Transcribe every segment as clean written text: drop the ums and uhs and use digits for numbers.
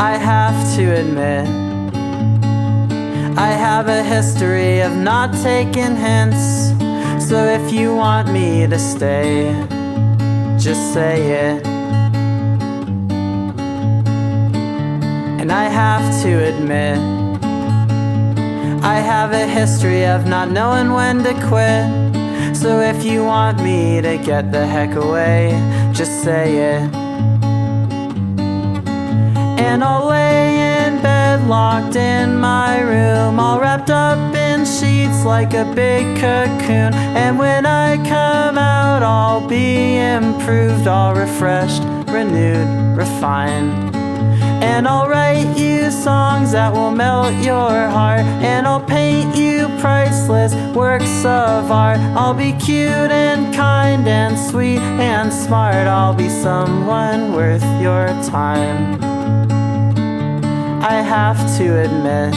I have to admit, I have a history of not taking hints. So if you want me to stay, just say it. And I have to admit, I have a history of not knowing when to quit. So if you want me to get the heck away, just say it. And I'll lay in bed, locked in my room, all wrapped up in sheets like a big cocoon. And when I come out, I'll be improved, all refreshed, renewed, refined. And I'll write you songs that will melt your heart, and I'll paint you priceless works of art. I'll be cute and kind and sweet and smart. I'll be someone worth your time. I have to admit,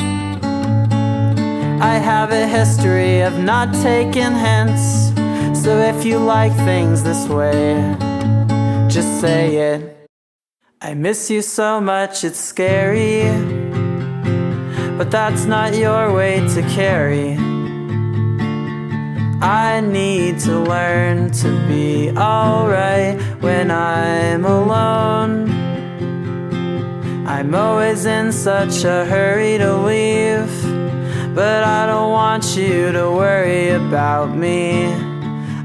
I have a history of not taking hints. So if you like things this way, just say it. I miss you so much, it's scary, but that's not your way to carry. I need to learn to be alright when I'm alone. I'm always in such a hurry to leave, but I don't want you to worry about me.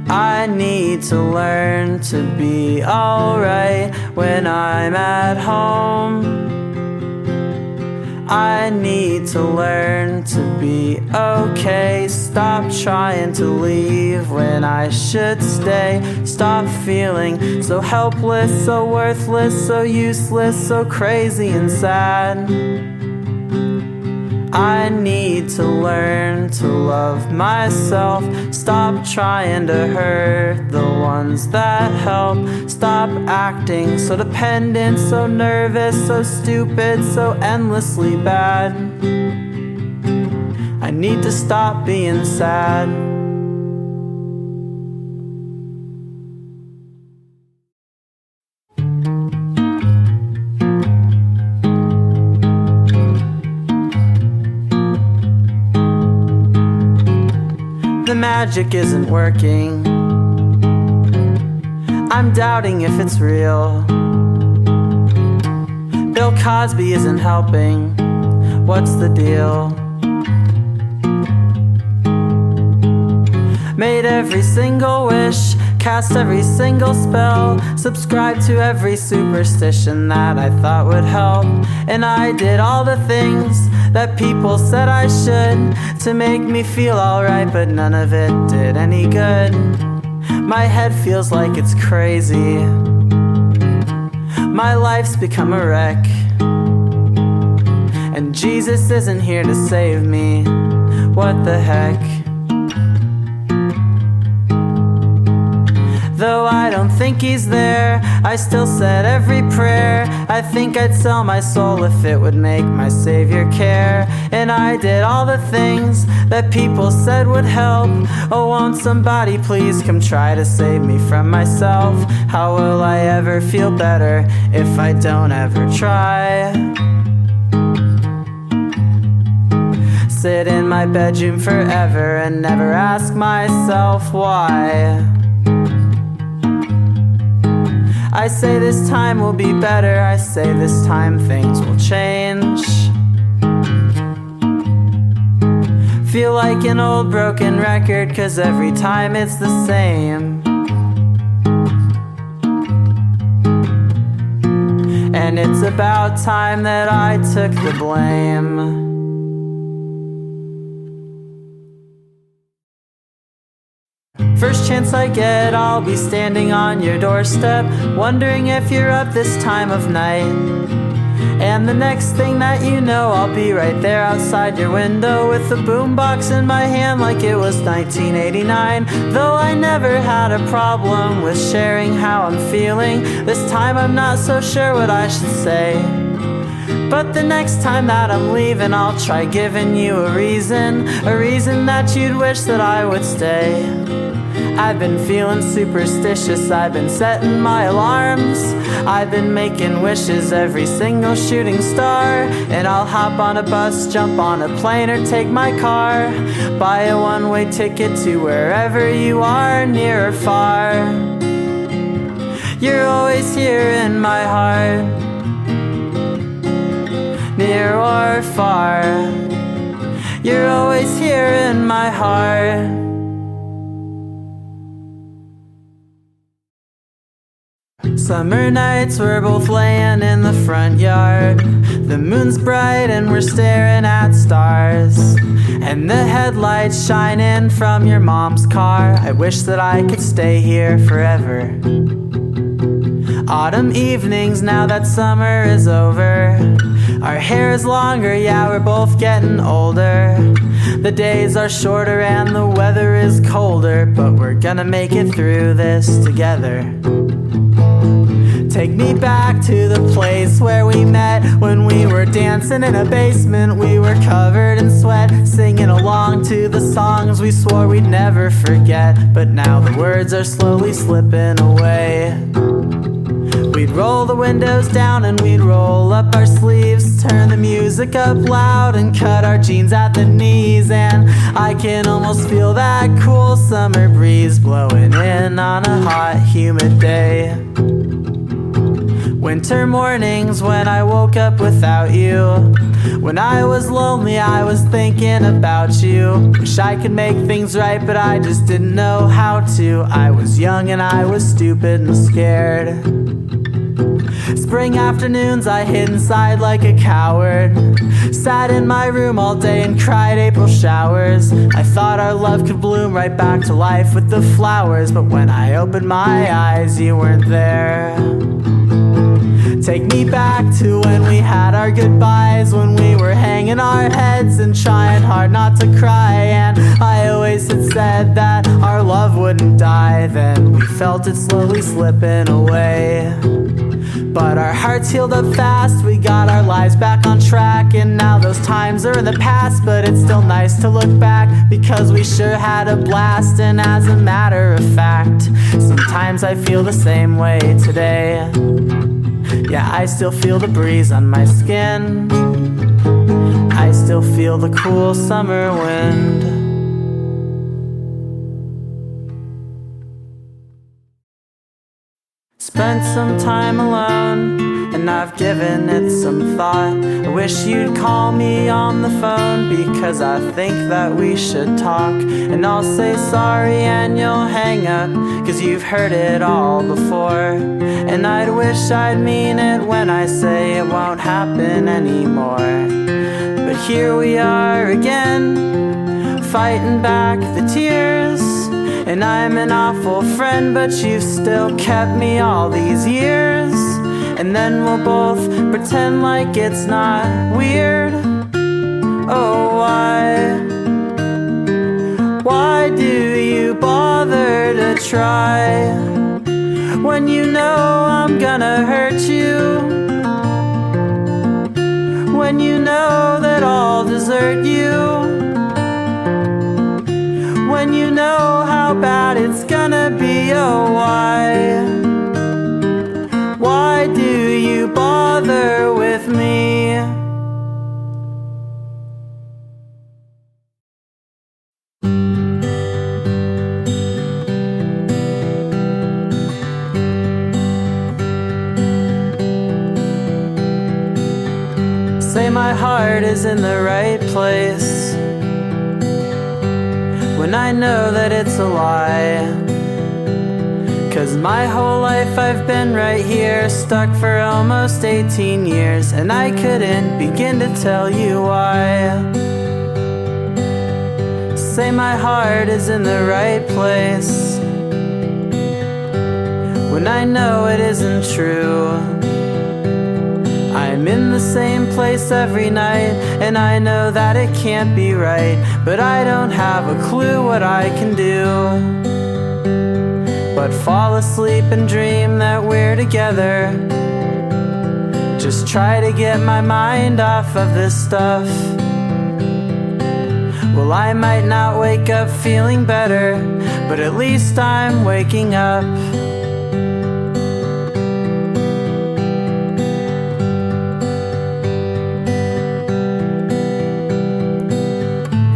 I need to learn to be alright when I'm at home. I need to learn to be okay. Stop trying to leave when I should stay. Stop feeling so helpless, so worthless, so useless, so crazy and sad. I need to learn to love myself. Stop trying to hurt the ones that help. Stop acting so dependent, so nervous, so stupid, so endlessly bad. I need to stop being sad. The magic isn't working. I'm doubting if it's real. Bill Cosby isn't helping. What's the deal? Made every single wish, cast every single spell, subscribed to every superstition that I thought would help. And I did all the things that people said I should to make me feel alright, but none of it did any good. My head feels like it's crazy. My life's become a wreck, and Jesus isn't here to save me. What the heck? Though I don't think he's there, I still said every prayer. I think I'd sell my soul if it would make my Savior care. And I did all the things that people said would help. Oh, won't somebody please come try to save me from myself? How will I ever feel better if I don't ever try? Sit in my bedroom forever and never ask myself why. I say this time will be better, I say this time things will change. Feel like an old broken record, 'cause every time it's the same. And it's about time that I took the blame. First chance I get, I'll be standing on your doorstep, wondering if you're up this time of night. And the next thing that you know, I'll be right there outside your window with a boombox in my hand like it was 1989. Though I never had a problem with sharing how I'm feeling, this time I'm not so sure what I should say. But the next time that I'm leaving, I'll try giving you a reason that you'd wish that I would stay. I've been feeling superstitious, I've been setting my alarms, I've been making wishes every single shooting star. And I'll hop on a bus, jump on a plane, or take my car, buy a one-way ticket to wherever you are, near or far. You're always here in my heart, near or far. You're always here in my heart. Summer nights, we're both laying in the front yard. The moon's bright and we're staring at stars, and the headlights shining from your mom's car. I wish that I could stay here forever. Autumn evenings, now that summer is over, our hair is longer, yeah, we're both getting older. The days are shorter and the weather is colder, but we're gonna make it through this together. Take me back to the place where we met, when we were dancing in a basement. We were covered in sweat, singing along to the songs we swore we'd never forget. But now the words are slowly slipping away. We'd roll the windows down and we'd roll up our sleeves, turn the music up loud and cut our jeans at the knees. And I can almost feel that cool summer breeze blowing in on a hot, humid day. Winter mornings when I woke up without you, when I was lonely I was thinking about you. Wish I could make things right but I just didn't know how to. I was young and I was stupid and scared. Spring afternoons I hid inside like a coward, sat in my room all day and cried April showers. I thought our love could bloom right back to life with the flowers, but when I opened my eyes you weren't there. Take me back to when we had our goodbyes, when we were hanging our heads and trying hard not to cry. And I always had said that our love wouldn't die, then we felt it slowly slipping away. But our hearts healed up fast, we got our lives back on track. And now those times are in the past, but it's still nice to look back, because we sure had a blast. And as a matter of fact, sometimes I feel the same way today. Yeah, I still feel the breeze on my skin, I still feel the cool summer wind. Spent some time alone, and I've given it some thought. I wish you'd call me on the phone, because I think that we should talk. And I'll say sorry and you'll hang up, cause you've heard it all before. And I'd wish I'd mean it when I say it won't happen anymore. But here we are again, fighting back the tears. And I'm an awful friend, but you've still kept me all these years. And then we'll both pretend like it's not weird. Oh, why do you bother to try, when you know I'm gonna hurt you, when you know that I'll desert you, when you know how bad it's gonna be? Oh, why do you bother with me? Say my heart is in the right place, when I know that it's a lie. Cause my whole life I've been right here, stuck for almost 18 years, and I couldn't begin to tell you why. Say my heart is in the right place, when I know it isn't true. I'm in the same place every night, and I know that it can't be right, but I don't have a clue what I can do but fall asleep and dream that we're together. Just try to get my mind off of this stuff. Well, I might not wake up feeling better, but at least I'm waking up.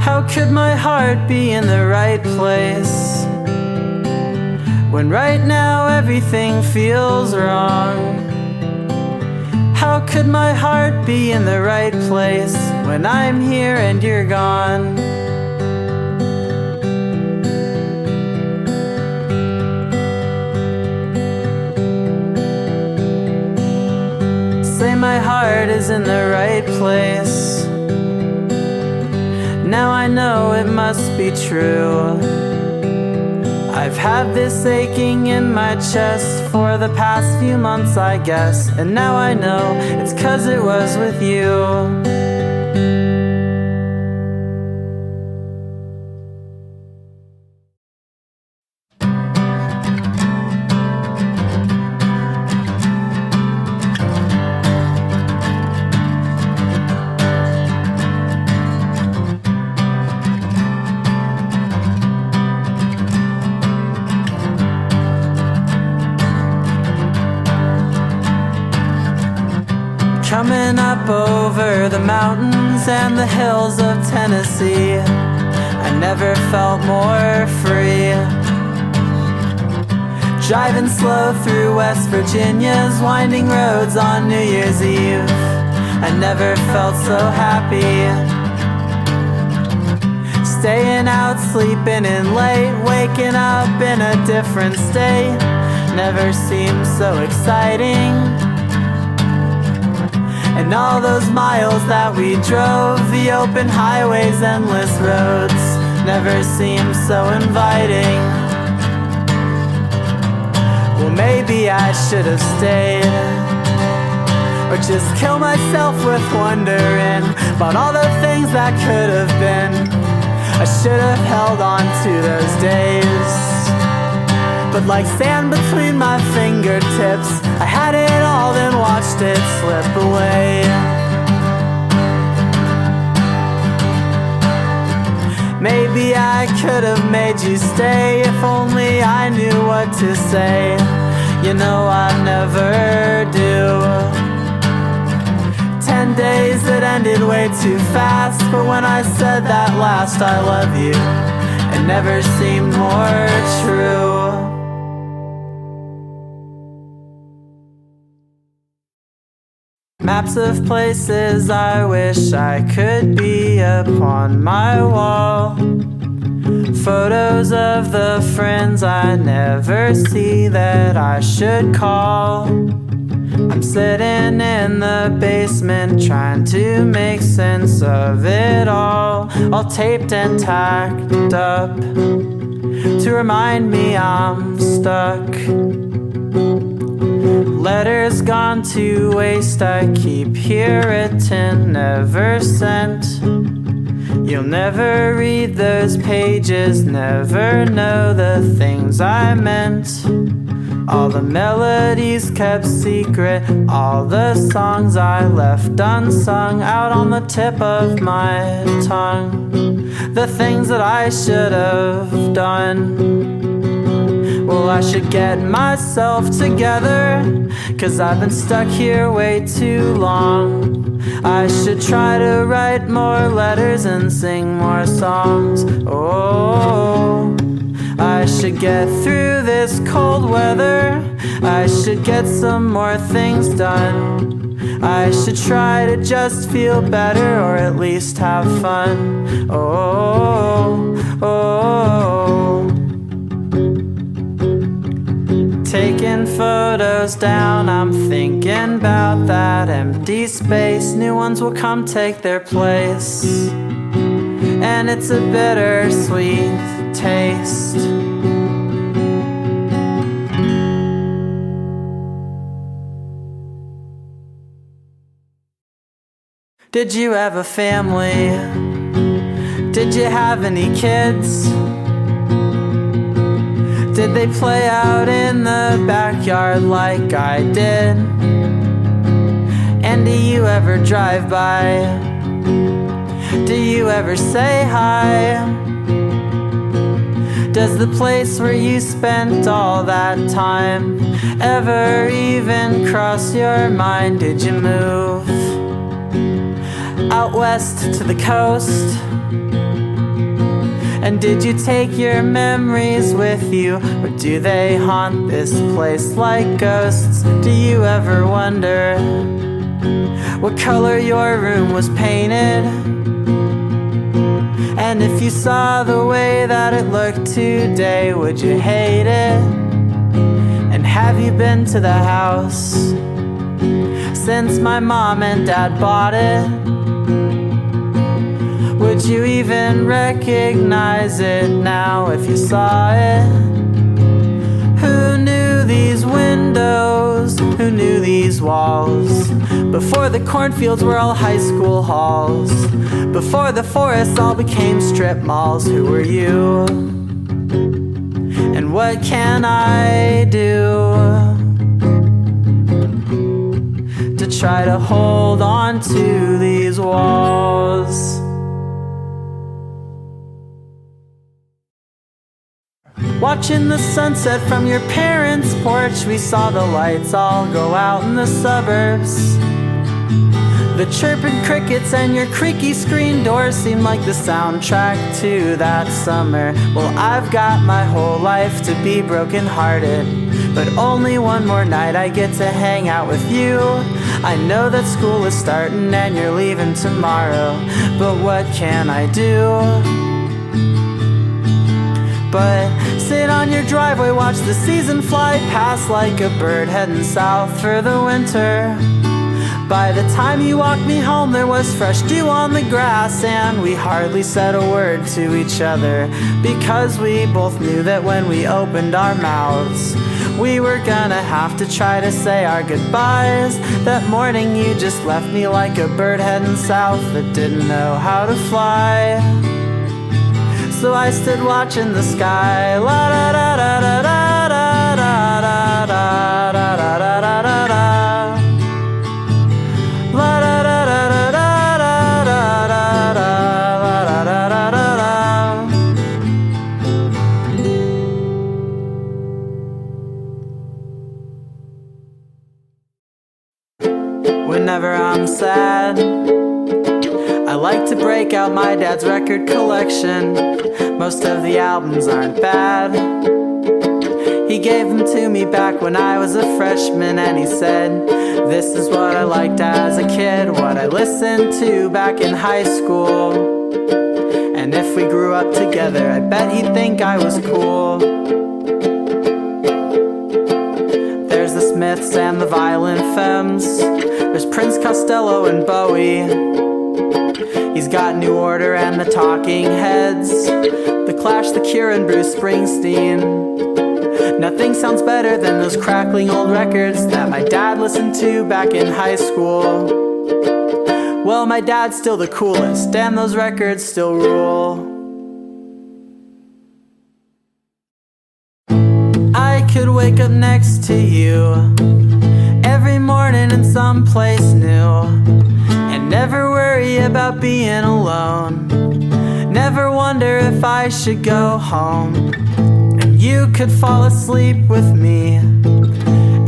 How could my heart be in the right place when right now everything feels wrong? How could my heart be in the right place when I'm here and you're gone? Say my heart is in the right place. Now I know it must be true. I've had this aching in my chest for the past few months, I guess, and now I know it's 'cause it was with you. Coming up over the mountains and the hills of Tennessee, I never felt more free. Driving slow through West Virginia's winding roads on New Year's Eve, I never felt so happy. Staying out, sleeping in late, waking up in a different state, never seemed so exciting. And all those miles that we drove, the open highways, endless roads, never seemed so inviting. Well, maybe I should have stayed, or just kill myself with wondering about all the things that could have been. I should have held on to those days, but like sand between my fingertips, I had it all then watched it slip away. Maybe I could have made you stay if only I knew what to say. You know I never do. 10 days that ended way too fast, but when I said that last I love you, it never seemed more true. Maps of places I wish I could be upon my wall. Photos of the friends I never see that I should call. I'm sitting in the basement trying to make sense of it all taped and tacked up to remind me I'm stuck. Letters gone to waste, I keep here written, never sent. You'll never read those pages, never know the things I meant. All the melodies kept secret, all the songs I left unsung, out on the tip of my tongue. The things that I should have done. Well, I should get myself together, 'cause I've been stuck here way too long. I should try to write more letters and sing more songs. Oh, I should get through this cold weather. I should get some more things done. I should try to just feel better, or at least have fun. Oh, oh. Taking photos down, I'm thinking about that empty space. New ones will come take their place, and it's a bittersweet taste. Did you have a family? Did you have any kids? Did they play out in the backyard like I did? And do you ever drive by? Do you ever say hi? Does the place where you spent all that time ever even cross your mind? Did you move out west to the coast? And did you take your memories with you, or do they haunt this place like ghosts? Do you ever wonder what color your room was painted? And if you saw the way that it looked today, would you hate it? And have you been to the house since my mom and dad bought it? Would you even recognize it now if you saw it? Who knew these windows? Who knew these walls? Before the cornfields were all high school halls, before the forests all became strip malls. Who were you? And what can I do to try to hold on to these walls? Watching the sunset from your parents' porch, we saw the lights all go out in the suburbs. The chirping crickets and your creaky screen door seemed like the soundtrack to that summer. Well, I've got my whole life to be brokenhearted, but only one more night I get to hang out with you. I know that school is starting and you're leaving tomorrow, but what can I do but sit on your driveway, watch the season fly past like a bird heading south for the winter. By the time you walked me home, there was fresh dew on the grass, and we hardly said a word to each other, because we both knew that when we opened our mouths, we were gonna have to try to say our goodbyes. That morning you just left me like a bird heading south that didn't know how to fly. So I stood watching the sky, la da da da da da da da da da da da da da da da. La da da da da da da da da la da da da da da. Whenever I'm sad, I like to break out my dad's record collection. Most of the albums aren't bad. He gave them to me back when I was a freshman, and he said, this is what I liked as a kid, what I listened to back in high school. And if we grew up together, I bet he'd think I was cool. There's the Smiths and the Violent Femmes. There's Prince, Costello, and Bowie. He's got New Order and the Talking Heads, The Clash, The Cure, and Bruce Springsteen. Nothing sounds better than those crackling old records that my dad listened to back in high school. Well, my dad's still the coolest, and those records still rule. I could wake up next to you every morning in some place new, and never worry about being alone, never wonder if I should go home. And you could fall asleep with me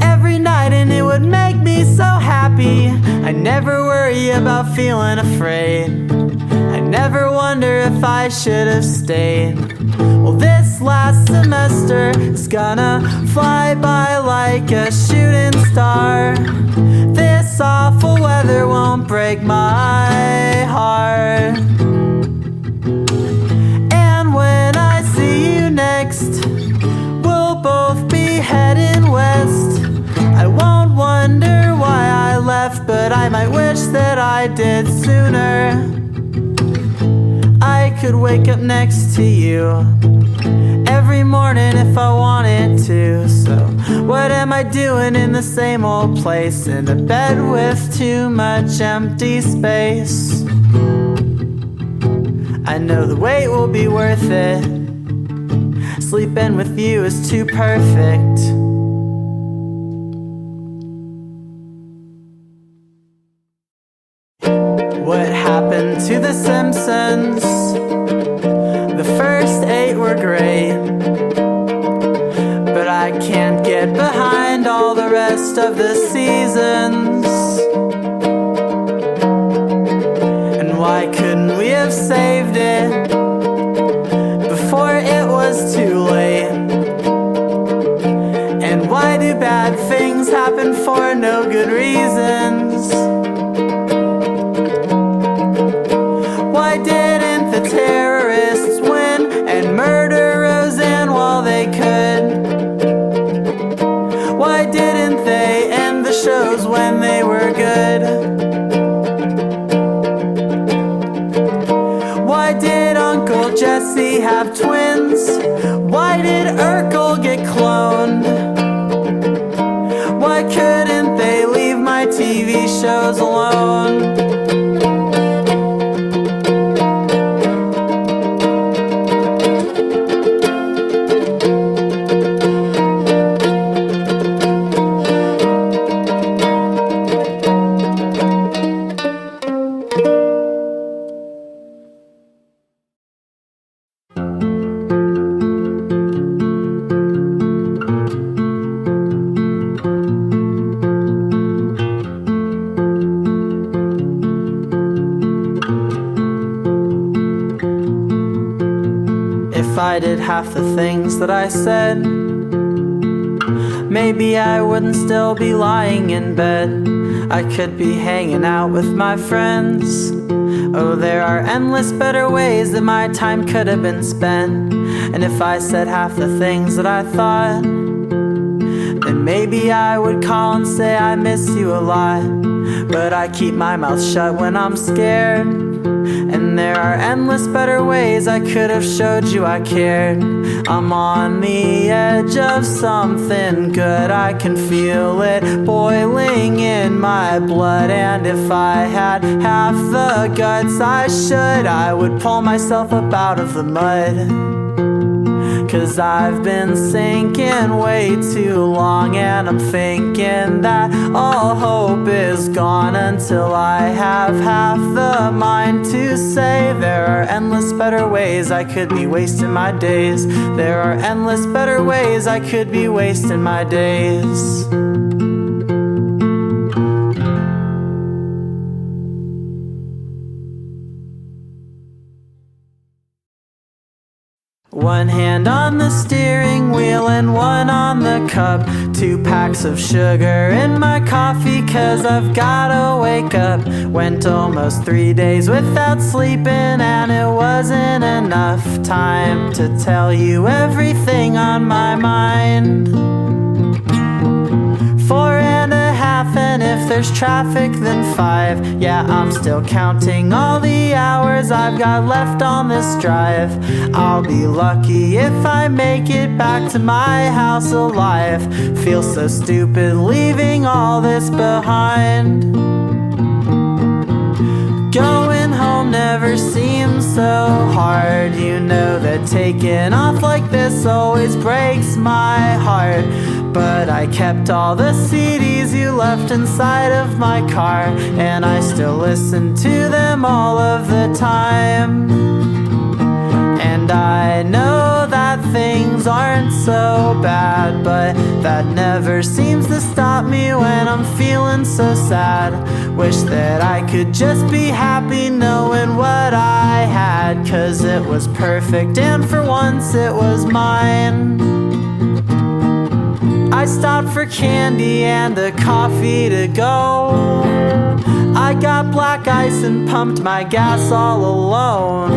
every night, and it would make me so happy. I never worry about feeling afraid, I never wonder if I should have stayed. Well, this last semester is gonna fly by like a shooting star. This awful weather won't break my heart. And when I see you next, we'll both be heading west. I won't wonder why I left, but I might wish that I did sooner. I could wake up next to you every morning if I wanted to. So what am I doing in the same old place, in a bed with too much empty space? I know the wait will be worth it. Sleeping with you is too perfect. What happened to The Simpsons? The first 8 were great, but I can't get behind all the rest of the seasons. And why couldn't we have saved it before it was too late? And why do bad things happen for no good reasons? Why didn't the terrorists win and murder Roseanne while they could? Why didn't they end the shows when they were good? Why did Uncle Jesse have twins? Why did Urkel get cloned? Why couldn't they leave my TV shows alone? If I did half the things that I said, maybe I wouldn't still be lying in bed. I could be hanging out with my friends. Oh, there are endless better ways that my time could have been spent. And if I said half the things that I thought, then maybe I would call and say I miss you a lot. But I keep my mouth shut when I'm scared. And there are endless better ways I could have showed you I cared. I'm on the edge of something good, I can feel it boiling in my blood. And if I had half the guts I would pull myself up out of the mud. 'Cause I've been sinking way too long, and I'm thinking that all hope is gone until I have half the mind to say there are endless better ways I could be wasting my days. There are endless better ways I could be wasting my days. One hand on the steering wheel and one on the cup. 2 packs of sugar in my coffee 'cause I've gotta wake up. Went almost 3 days without sleeping, and it wasn't enough time to tell you everything on my mind. 4.5, and if there's traffic then 5. Yeah, I'm still counting all the hours I've got left on this drive. I'll be lucky if I make it back to my house alive. Feel so stupid leaving all this behind. Going home never seems so hard. You know that taking off like this always breaks my heart. But I kept all the CDs you left inside of my car, and I still listen to them all of the time. And I know that things aren't so bad, but that never seems to stop me when I'm feeling so sad. Wish that I could just be happy knowing what I had, 'cause it was perfect and for once it was mine. I stopped for candy and a coffee to go. I got black ice and pumped my gas all alone.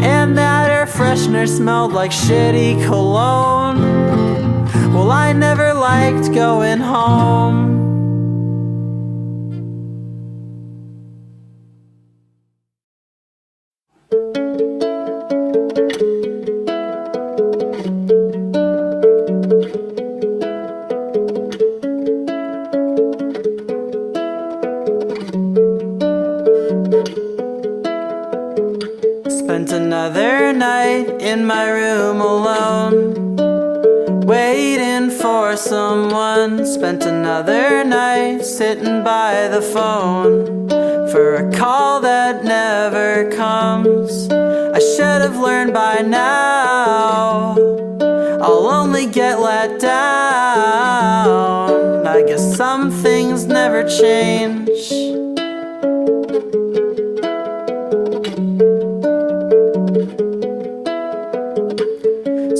And that air freshener smelled like shitty cologne. Well, I never liked going home. Spent another night in my room alone, waiting for someone. Spent another night sitting by the phone. for a call that never comes. I should have learned by now I'll only get let down. I guess some things never change.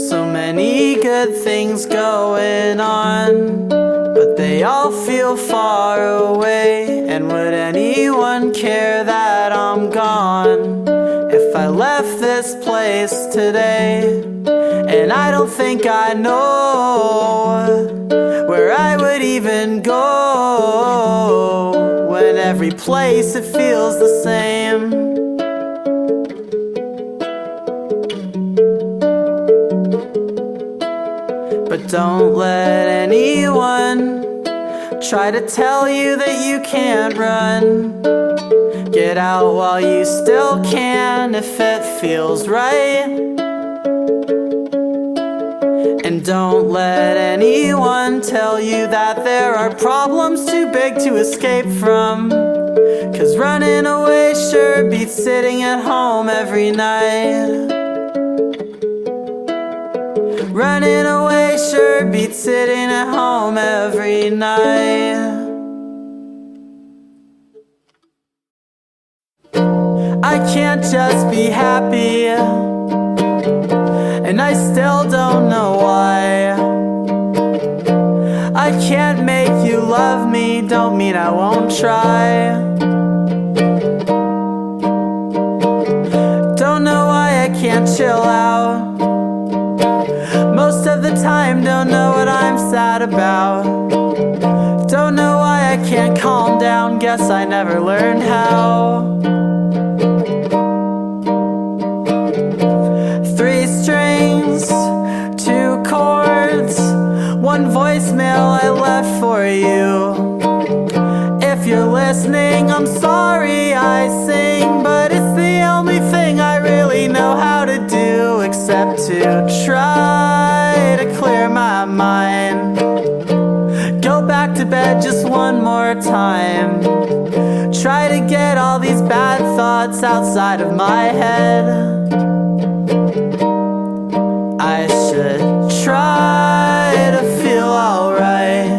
So many good things going on, but they all feel far away. And would anyone care that I'm gone if I left this place today? And I don't think I know where I would even go when every place it feels the same. But don't let anyone try to tell you that you can't run. Get out while you still can if it feels right. And don't let anyone tell you that there are problems too big to escape from. 'Cause running away sure beats sitting at home every night. Running away sure beats sitting at home every night. I can't just be happy, and I still don't know why. I can't make you love me, don't mean I won't try. Don't know why I can't chill out. Most of the time don't know what I'm sad about. Don't know why I can't calm down, guess I never learned how. 3 strings, 2 chords, 1 voicemail I left for you. If you're listening, I'm sorry I sing, but it's the only thing I really know how to do, except to try to clear my mind. Go back to bed just one more time. Try to get all these bad thoughts outside of my head. I should try to feel alright.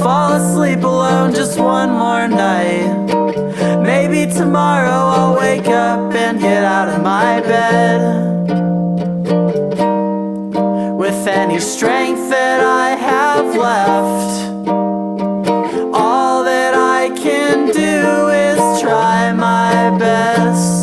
Fall asleep alone just one more night. Maybe tomorrow I'll wake up and get out of my bed with any strength that I have left. All that I can do is try my best.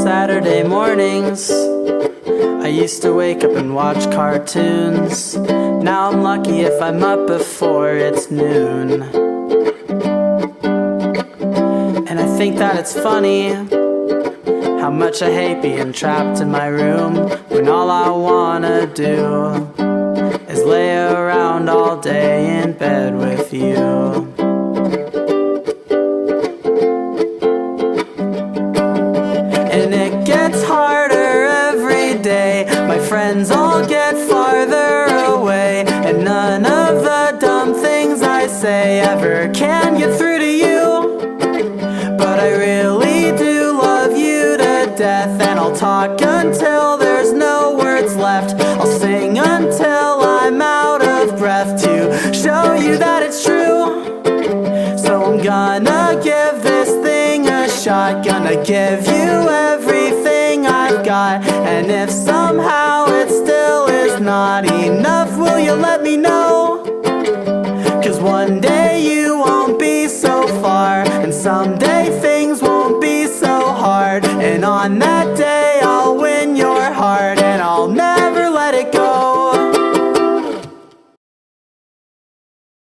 Saturday mornings, I used to wake up and watch cartoons. Now I'm lucky if I'm up before it's noon. And I think that it's funny how much I hate being trapped in my room, when all I wanna do is lay around all day in bed with you. And it gets harder every day. My friends all get farther away, and none of the dumb things I say ever can get through to you. But I really do love you to death, and I'll talk until there's no words left. I'll sing until I'm out of breath to show you that it's true. So I'm gonna give this thing a shot, gonna give you everything I've got. And if somehow it still is not enough, will you let me know? 'Cause one day you won't be so far, and someday things won't be so hard. And on that day